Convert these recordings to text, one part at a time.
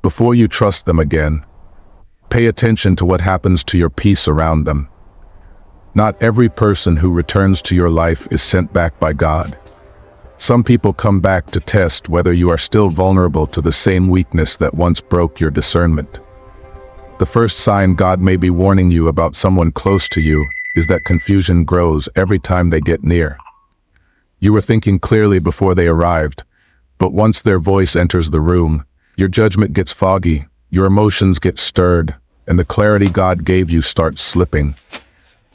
Before you trust them again, pay attention to what happens to your peace around them. Not every person who returns to your life is sent back by God. Some people come back to test whether you are still vulnerable to the same weakness that once broke your discernment. The first sign God may be warning you about someone close to you is that confusion grows every time they get near. You were thinking clearly before they arrived, but once their voice enters the room, your judgment gets foggy, your emotions get stirred, and the clarity God gave you starts slipping.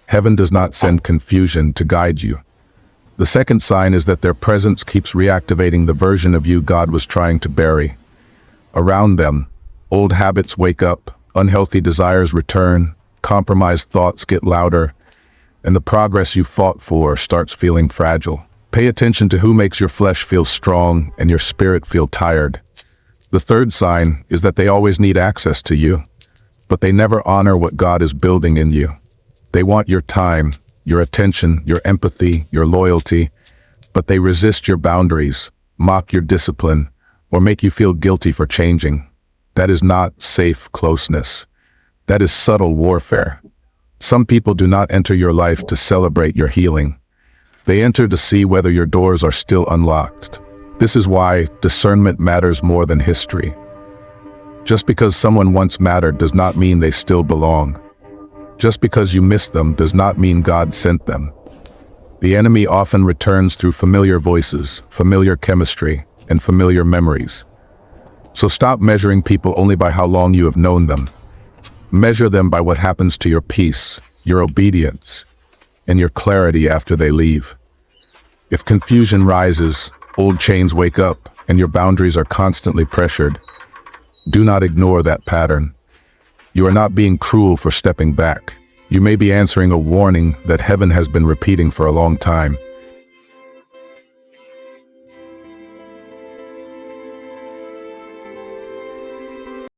Heaven does not send confusion to guide you. The second sign is that their presence keeps reactivating the version of you God was trying to bury. Around them, old habits wake up, unhealthy desires return, compromised thoughts get louder, and the progress you fought for starts feeling fragile. Pay attention to who makes your flesh feel strong and your spirit feel tired. The third sign is that they always need access to you, but they never honor what God is building in you. They want your time, your attention, your empathy, your loyalty, but they resist your boundaries, mock your discipline, or make you feel guilty for changing. That is not safe closeness. That is subtle warfare. Some people do not enter your life to celebrate your healing. They enter to see whether your doors are still unlocked. This is why discernment matters more than history. Just because someone once mattered does not mean they still belong. Just because you missed them does not mean God sent them. The enemy often returns through familiar voices, familiar chemistry, and familiar memories. So stop measuring people only by how long you have known them. Measure them by what happens to your peace, your obedience, and your clarity after they leave. If confusion rises, old chains wake up, and your boundaries are constantly pressured, do not ignore that pattern. You are not being cruel for stepping back. You may be answering a warning that heaven has been repeating for a long time.